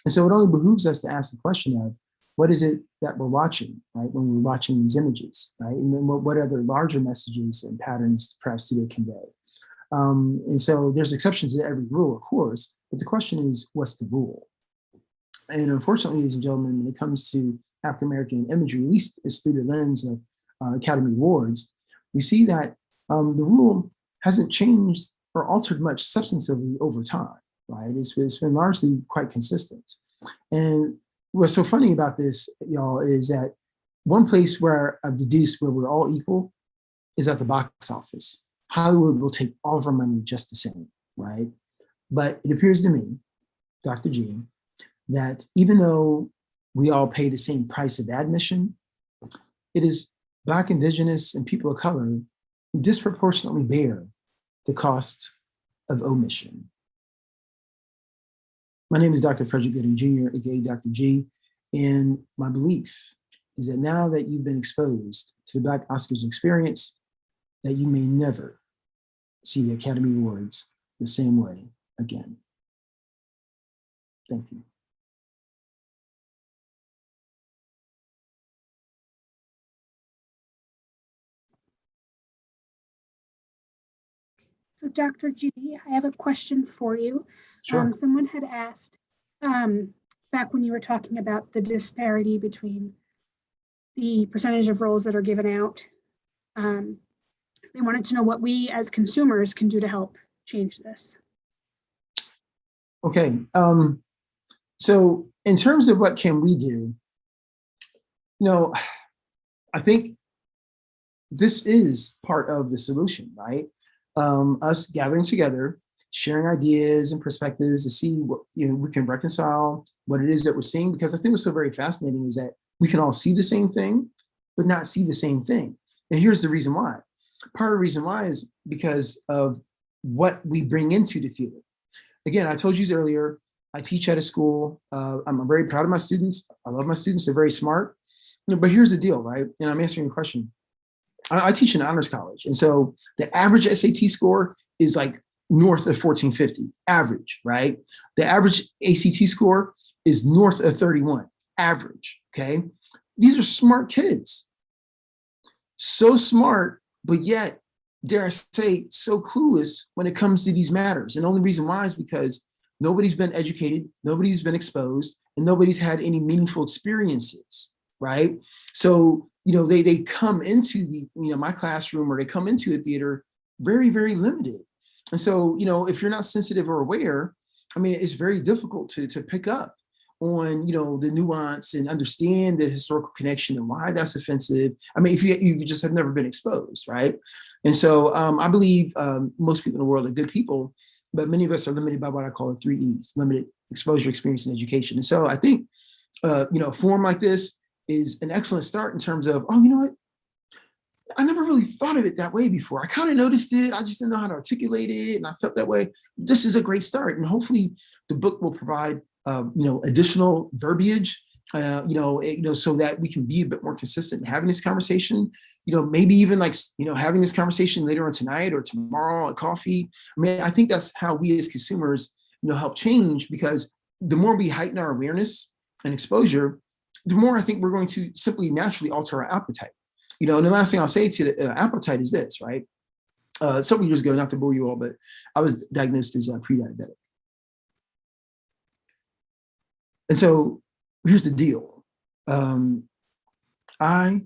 and so it only behooves us to ask the question of what is it that we're watching, right? When we're watching these images, right? And then what other larger messages and patterns perhaps do they convey? And so there's exceptions to every rule, of course, but the question is, what's the rule? And unfortunately, ladies and gentlemen, when it comes to African American imagery, at least it's through the lens of Academy Awards, we see that the rule hasn't changed or altered much substantively over time, right? It's been largely quite consistent. And what's so funny about this, y'all, is that one place where I've deduced where we're all equal is at the box office. Hollywood will take all of our money just the same, right? But it appears to me, Dr. G, that even though we all pay the same price of admission, it is Black, Indigenous, and people of color who disproportionately bear the cost of omission. My name is Dr. Frederick Gooding Jr., aka Dr. G, and my belief is that now that you've been exposed to the Black Oscars experience, that you may never see the Academy Awards the same way again. Thank you. So Dr. G, I have a question for you. Sure. Someone had asked back when you were talking about the disparity between the percentage of roles that are given out. They wanted to know what we as consumers can do to help change this. Okay. So in terms of what can we do, I think this is part of the solution, right? Us gathering together, sharing ideas and perspectives to see what we can reconcile what it is that we're seeing. Because I think what's so very fascinating is that we can all see the same thing, but not see the same thing. And here's the reason why. Part of the reason why is because of what we bring into the field. Again, I told you earlier, I teach at a school. I'm very proud of my students. I love my students. They're very smart. But here's the deal, right? And I'm answering your question. I teach in honors college. And so the average SAT score is like north of 1450, average, right? The average ACT score is north of 31, average, okay? These are smart kids. So smart, but yet, dare I say, so clueless when it comes to these matters. And the only reason why is because nobody's been educated, nobody's been exposed, and nobody's had any meaningful experiences, right? So, they come into my classroom, or they come into a theater very, very limited. And so, if you're not sensitive or aware, it's very difficult to pick up on, the nuance and understand the historical connection and why that's offensive. If you just have never been exposed, right? And so I believe most people in the world are good people, but many of us are limited by what I call the 3 E's: limited exposure, experience, and education. And so I think, a forum like this is an excellent start in terms of, oh, you know what? I never really thought of it that way before. I kind of noticed it. I just didn't know how to articulate it. And I felt that way. This is a great start. And hopefully the book will provide, additional verbiage, so that we can be a bit more consistent in having this conversation, maybe even having this conversation later on tonight or tomorrow at coffee. I think that's how we as consumers, help change, because the more we heighten our awareness and exposure, the more I think we're going to simply naturally alter our appetite. And the last thing I'll say to the appetite is this, right? Several years ago, not to bore you all, but I was diagnosed as pre-diabetic. And so here's the deal. I,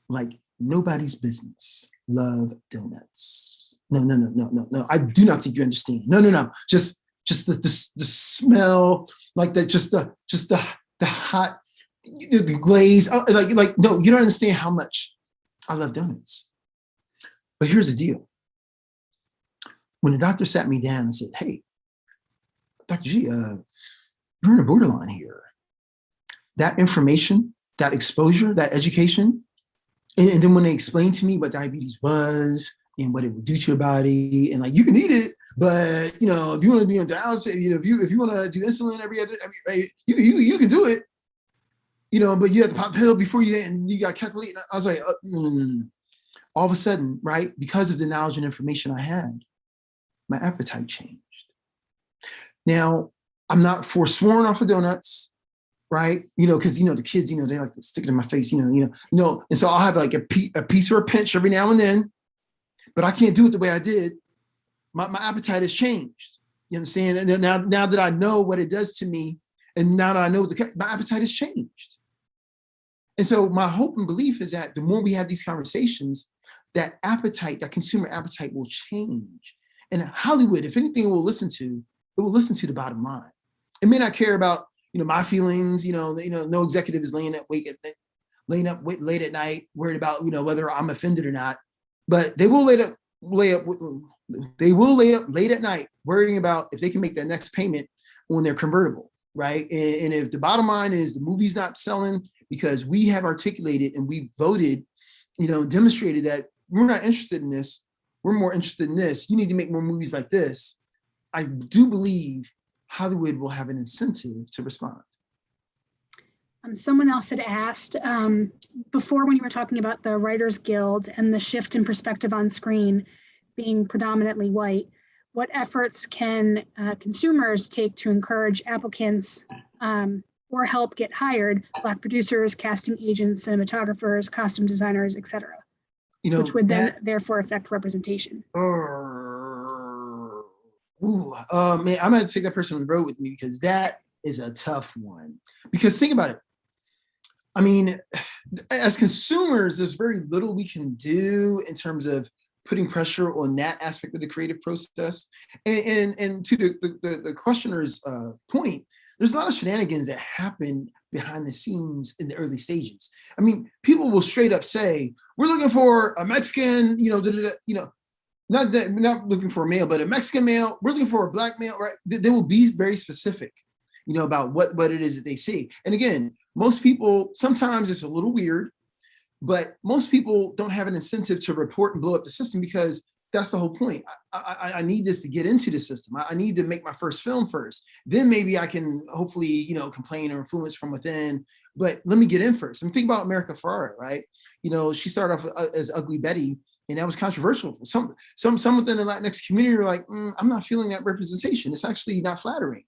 like nobody's business, love donuts. No. I do not think you understand. No. Just the smell, like just the hot, the glaze. No, you don't understand how much I love donuts. But here's the deal. When the doctor sat me down and said, "Hey, Dr. G, you're in a borderline here," that information that exposure, that education. And then when they explained to me what diabetes was and what it would do to your body, and like, you can eat it, but if you want to be on dialysis, if you want to do insulin every other, you can do it, but you have to pop a pill before and you got to calculate. I was like, all of a sudden, right, because of the knowledge and information I had, my appetite changed. Now, I'm not forsworn off of donuts, right? Because the kids, they like to stick it in my face, and so I'll have like a piece or a pinch every now and then, but I can't do it the way I did. My appetite has changed. You understand? And now that I know what it does to me, and now that I know my appetite has changed. And so my hope and belief is that the more we have these conversations, that appetite, that consumer appetite will change. And Hollywood, if anything, it will listen to the bottom line. It may not care about my feelings. No executive is laying up late at night, worried about whether I'm offended or not. But they will lay up late at night, worrying about if they can make that next payment on their convertible, right? And if the bottom line is the movie's not selling because we have articulated and we voted, demonstrated that we're not interested in this, we're more interested in this. You need to make more movies like this. I do believe Hollywood will have an incentive to respond. Someone else had asked before, when you were talking about the Writers Guild and the shift in perspective on screen being predominantly white, what efforts can consumers take to encourage applicants or help get hired, Black producers, casting agents, cinematographers, costume designers, et cetera, which would then therefore affect representation? Man, I'm going to take that person on the road with me, because that is a tough one. Because think about it. I mean, as consumers, there's very little we can do in terms of putting pressure on that aspect of the creative process. And to the questioner's point, there's a lot of shenanigans that happen behind the scenes in the early stages. I mean, people will straight up say, we're looking for a Mexican, not looking for a male, but a Mexican male. We're looking for a Black male, right? They will be very specific, about what it is that they see. And again, most people, sometimes it's a little weird, but most people don't have an incentive to report and blow up the system, because that's the whole point. I need this to get into the system. I need to make my first film first. Then maybe I can hopefully, complain or influence from within. But let me get in first. And think about America Ferrera, right? She started off as Ugly Betty, and that was controversial. Some within the Latinx community are like, I'm not feeling that representation. It's actually not flattering,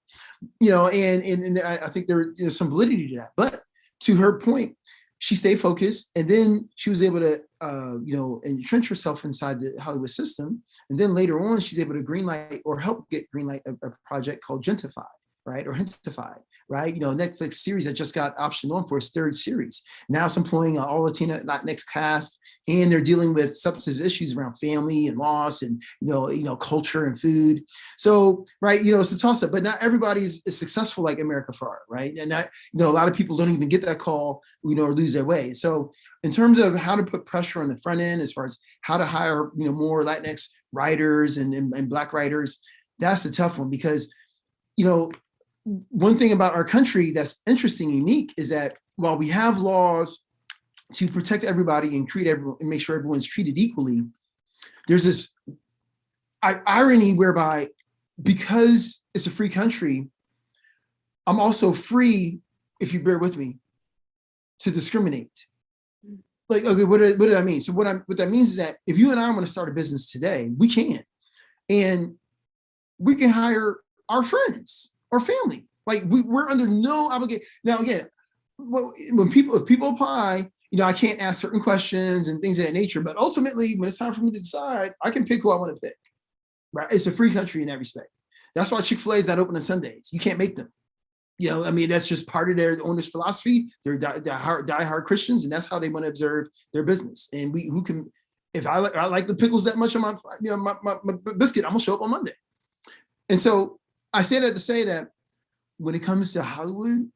and I think there's some validity to that. But to her point, she stayed focused, and then she was able to, entrench herself inside the Hollywood system. And then later on, she's able to greenlight or help get greenlight a project called Gentified, right? Or Hentified, right? Netflix series that just got optioned on for its third series. Now it's employing an all Latina Latinx cast, and they're dealing with substantive issues around family and loss and, culture and food. So, right, it's a toss up, but not everybody is successful like America Ferrera, right? And that, a lot of people don't even get that call, or lose their way. So in terms of how to put pressure on the front end, as far as how to hire, more Latinx writers and Black writers, that's a tough one, because, one thing about our country that's interesting and unique is that while we have laws to protect everybody and treat everyone and make sure everyone's treated equally, there's this irony whereby, because it's a free country, I'm also free, if you bear with me, to discriminate. Like, okay, what did I mean? So what that means is that if you and I want to start a business today, we can, and we can hire our friends or family. Like, we're under no obligation. Now, again, if people apply, I can't ask certain questions and things of that nature, but ultimately, when it's time for me to decide, I can pick who I want to pick, right? It's a free country in that respect. That's why Chick-fil-A is not open on Sundays. You can't make them. That's just part of their owner's philosophy. They're diehard Christians, and that's how they want to observe their business. And if I like the pickles that much on my biscuit, I'm gonna show up on Monday. And so I say that to say that when it comes to Hollywood,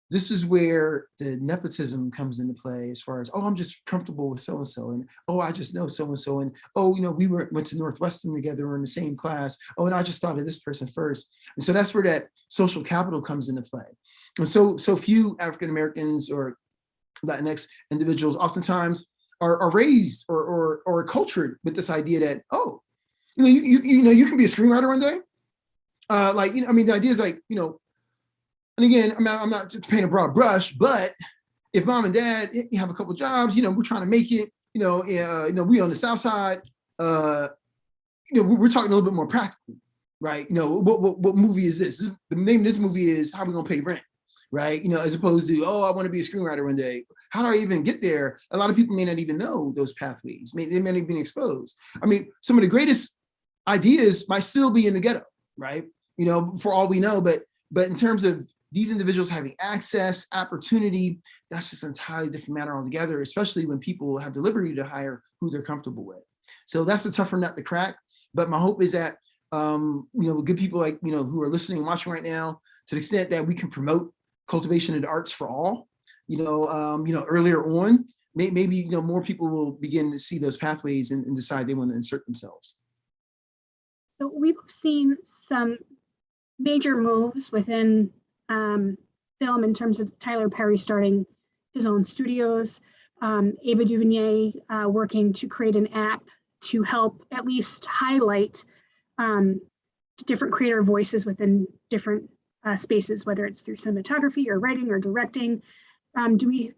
this is where the nepotism comes into play, as far as, I'm just comfortable with so-and-so, and, I just know so-and-so, and, we went to Northwestern together, we're in the same class, and I just thought of this person first. And so that's where that social capital comes into play. And so few African-Americans or Latinx individuals oftentimes are raised or cultured with this idea that, oh, you can be a screenwriter one day. I mean, the idea is like, and again, I'm not to paint a broad brush, but if mom and dad have a couple of jobs, we're trying to make it, we on the South Side, we're talking a little bit more practical, right? What movie is this? The name of this movie is How We Gonna Pay Rent, right? As opposed to, oh, I want to be a screenwriter one day. How do I even get there? A lot of people may not even know those pathways. They may not have been exposed. I mean, some of the greatest ideas might still be in the ghetto, right? For all we know, but in terms of these individuals having access, opportunity, that's just an entirely different matter altogether, especially when people have the liberty to hire who they're comfortable with. So that's a tougher nut to crack. But my hope is that, good people like, who are listening and watching right now, to the extent that we can promote cultivation of the arts for all, earlier on, maybe, more people will begin to see those pathways and decide they want to insert themselves. So we've seen some major moves within film in terms of Tyler Perry starting his own studios, Ava DuVernay working to create an app to help at least highlight different creator voices within different spaces, whether it's through cinematography or writing or directing. Do we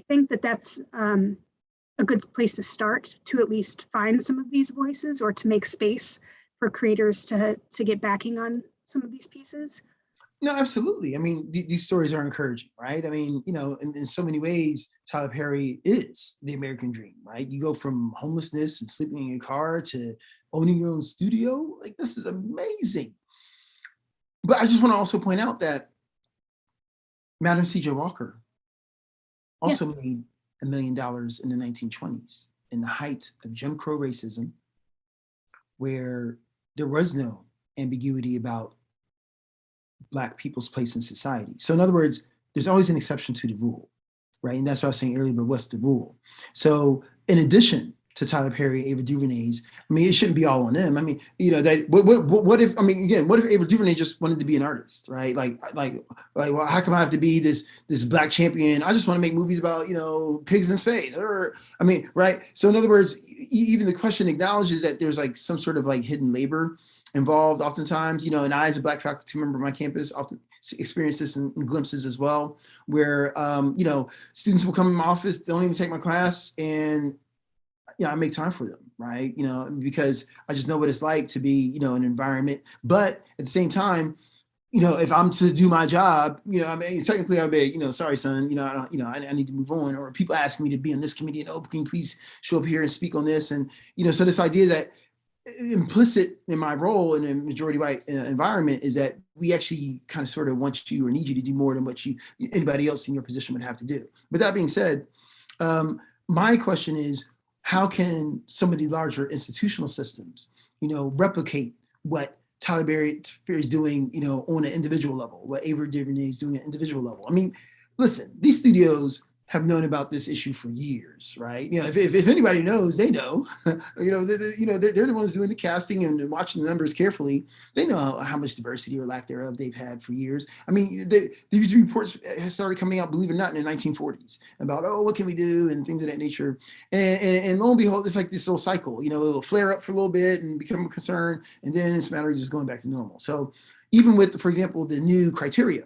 think that that's a good place to start to at least find some of these voices or to make space for creators to get backing on some of these pieces? No, absolutely. I mean, these stories are encouraging, right? I mean, in so many ways, Tyler Perry is the American dream, right? You go from homelessness and sleeping in your car to owning your own studio. Like, this is amazing. But I just want to also point out that Madam C.J. Walker also made $1 million in the 1920s in the height of Jim Crow racism, where there was no ambiguity about Black people's place in society. So in other words, there's always an exception to the rule, right? And that's what I was saying earlier, but what's the rule? So in addition to Tyler Perry, Ava DuVernay's, I mean, it shouldn't be all on them. I mean, what if, I mean, again, what if Ava DuVernay just wanted to be an artist, right? Like, well, how come I have to be this Black champion? I just want to make movies about, pigs in space, or, I mean, right? So in other words, even the question acknowledges that there's like some sort of like hidden labor involved oftentimes, and I, as a Black faculty member of my campus, often experience this in glimpses as well, where, students will come in my office, they don't even take my class, and, I make time for them, right? Because I just know what it's like to be, an environment, but at the same time, if I'm to do my job, I mean, technically I'll be, sorry, son, I need to move on, or people ask me to be on this committee, and, oh, can you please show up here and speak on this? And, so this idea that implicit in my role in a majority white environment is that we actually kind of sort of want you or need you to do more than what anybody else in your position would have to do. But that being said, my question is, how can some of the larger institutional systems, replicate what Tyler Perry is doing, on an individual level, what Ava DuVernay is doing at an individual level? I mean, listen, these studios have known about this issue for years, right? If anybody knows, they know. They're the ones doing the casting and watching the numbers carefully. They know how much diversity or lack thereof they've had for years. I mean, these reports started coming out, believe it or not, in the 1940s about, oh, what can we do, and things of that nature. And lo and behold, it's like this little cycle. It'll flare up for a little bit and become a concern, and then it's a matter of just going back to normal. So even with, for example, the new criteria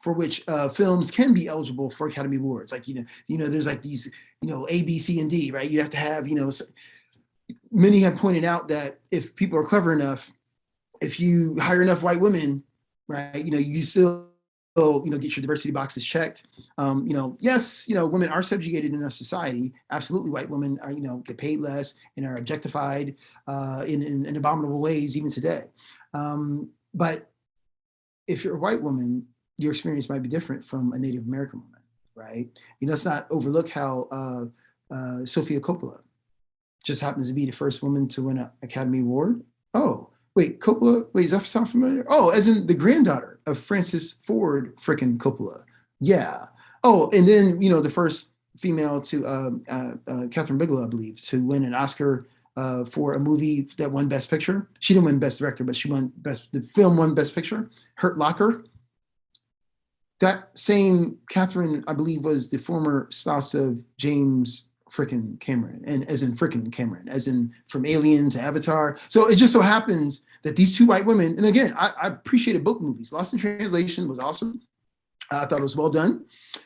for which films can be eligible for Academy Awards. Like, there's like these, A, B, C, and D, right? You have to have, many have pointed out that if people are clever enough, if you hire enough white women, right, you still, get your diversity boxes checked. Yes, women are subjugated in our society. Absolutely, white women are, get paid less and are objectified in abominable ways even today. But if you're a white woman, your experience might be different from a Native American woman, right? Let's not overlook how Sofia Coppola just happens to be the first woman to win an Academy Award. Oh, wait, Coppola, wait, does that sound familiar? Oh, as in the granddaughter of Francis Ford frickin' Coppola. Yeah. Oh, and then, the first female to Catherine Bigelow, I believe, to win an Oscar for a movie that won Best Picture. She didn't win Best Director, but the film won Best Picture, Hurt Locker. that same Catherine, I believe, was the former spouse of James frickin' Cameron, and as in frickin' Cameron, as in from Alien to Avatar. So it just so happens that these two white women, and again, I appreciated both movies. Lost in Translation was awesome. I thought it was well done,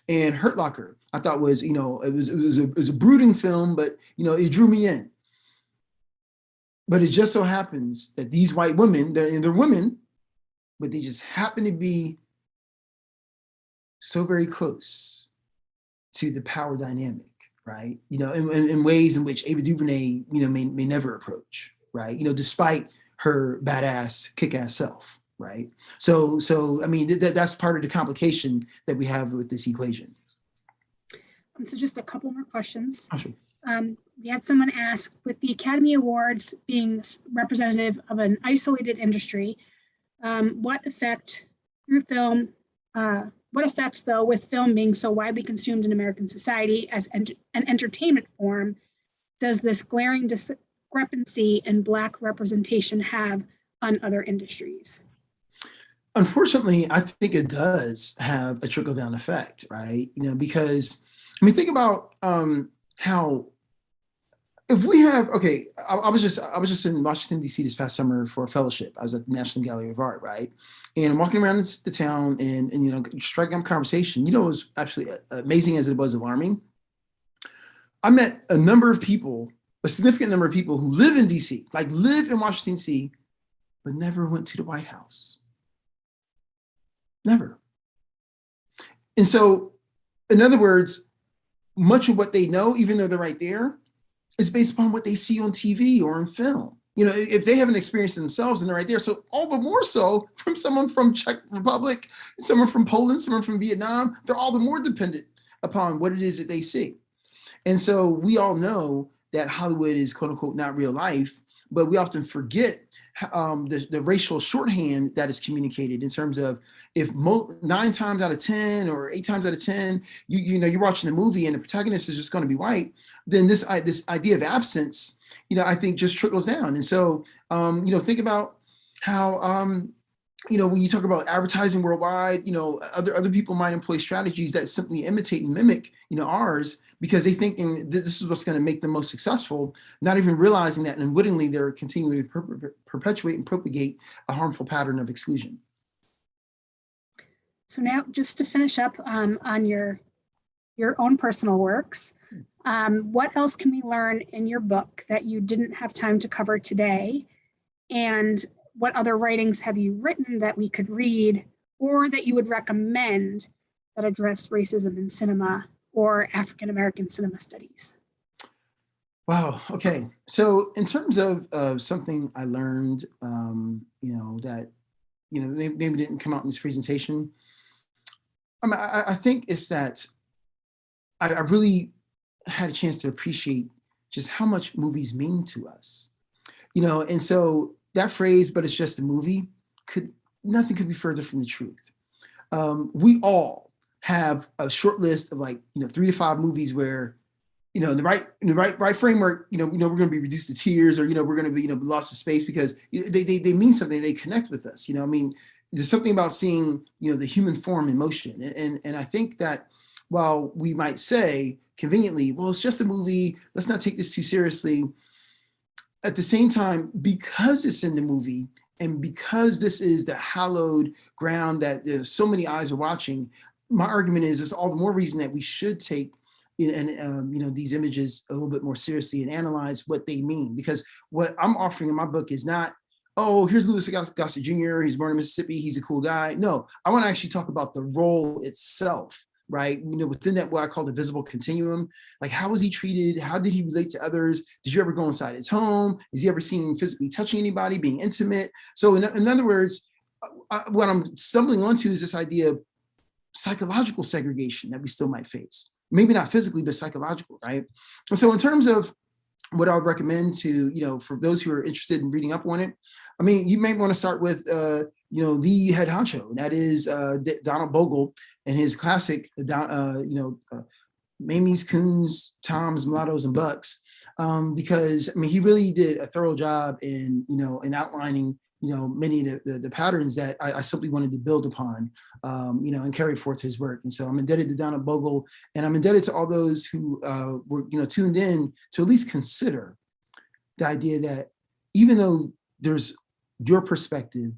and Hurt Locker I thought was, it was a brooding film, but it drew me in. But it just so happens that these white women, they're women, but they just happen to be so very close to the power dynamic, right? In ways in which Ava DuVernay, may never approach, right? Despite her badass, kick-ass self, right? So I mean, that's part of the complication that we have with this equation. So just a couple more questions. Oh, sure. We had someone ask, with the Academy Awards being representative of an isolated industry, what effect though with film being so widely consumed in American society as an entertainment form, does this glaring discrepancy in Black representation have on other industries? Unfortunately, I think it does have a trickle-down effect, right? Because I mean, think about how if we have I was just in Washington D.C. this past summer for a fellowship. I was at the National Gallery of Art, right? And I'm walking around the town and striking up conversation. It was actually amazing as it was alarming. I met a significant number of people who live in D.C., like live in Washington D.C., but never went to the White House. Never. And so, in other words, much of what they know, even though they're right there, is based upon what they see on TV or in film. If they haven't experienced it themselves and they're right there. So all the more so from someone from Czech Republic, someone from Poland, someone from Vietnam, they're all the more dependent upon what it is that they see. And so we all know that Hollywood is quote unquote not real life, but we often forget the racial shorthand that is communicated in terms of if 9 times out of 10 or 8 times out of 10, you're watching a movie and the protagonist is just going to be white, then this idea of absence, I think just trickles down. And so, think about how, when you talk about advertising worldwide, other people might employ strategies that simply imitate and mimic, ours, because they think this is what's going to make them most successful, not even realizing that unwittingly they're continuing to perpetuate and propagate a harmful pattern of exclusion. So now, just to finish up on your own personal works, what else can we learn in your book that you didn't have time to cover today? And what other writings have you written that we could read or that you would recommend that address racism in cinema or African-American cinema studies? Wow. Okay. So in terms of something I learned, that, maybe didn't come out in this presentation, I think it's that I really had a chance to appreciate just how much movies mean to us, and so that phrase, but it's just a movie, nothing could be further from the truth. We all have a short list of 3 to 5 movies where, in the right framework, we're going to be reduced to tears, or, we're going to be, lost to space because they mean something, they connect with us, there's something about seeing, the human form in motion. And I think that while we might say conveniently, well, it's just a movie, let's not take this too seriously. At the same time, because it's in the movie and because this is the hallowed ground that so many eyes are watching, my argument is it's all the more reason that we should take these images a little bit more seriously and analyze what they mean. Because what I'm offering in my book is not, oh, here's Louis Gossett Jr., he's born in Mississippi, he's a cool guy. No, I want to actually talk about the role itself, right? Within that, what I call the visible continuum, like how was he treated? How did he relate to others? Did you ever go inside his home? Is he ever seen physically touching anybody, being intimate? So in other words, what I'm stumbling onto is this idea of psychological segregation that we still might face. Maybe not physically, but psychological, right? And so in terms of what I would recommend to, for those who are interested in reading up on it, I mean, you may want to start with, the head honcho, and that is Donald Bogle and his classic, Mammy's, Coons, Toms, Mulattoes, and Bucks, because, I mean, he really did a thorough job in outlining, many of the patterns that I simply wanted to build upon, and carry forth his work. And so I'm indebted to Donna Bogle, and I'm indebted to all those who were, tuned in to at least consider the idea that even though there's your perspective,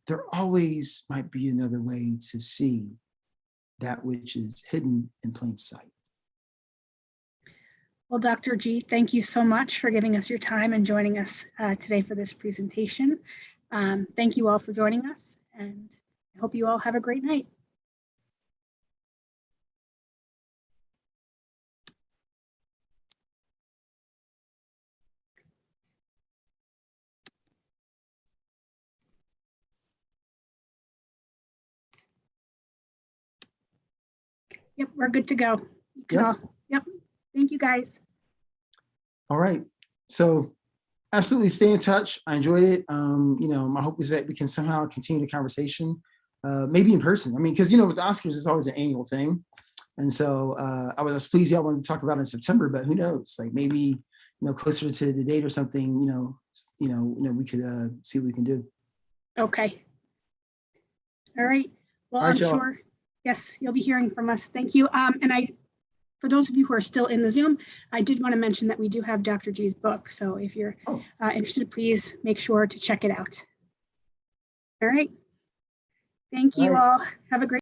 there always might be another way to see that which is hidden in plain sight. Well, Dr. G, thank you so much for giving us your time and joining us today for this presentation. Thank you all for joining us, and I hope you all have a great night. Yep, we're good to go. You can all, yep. Thank you, guys. All right. So absolutely stay in touch. I enjoyed it. My hope is that we can somehow continue the conversation, maybe in person. I mean, because, with the Oscars, it's always an annual thing. And so I was pleased y'all wanted to talk about it in September, but who knows? Like maybe, closer to the date or something, we could see what we can do. Okay. All right. Well, All right, I'm sure, yes, you'll be hearing from us. Thank you. And for those of you who are still in the Zoom, I did want to mention that we do have Dr. G's book. So if you're interested, please make sure to check it out. All right. Thank you all. Have a great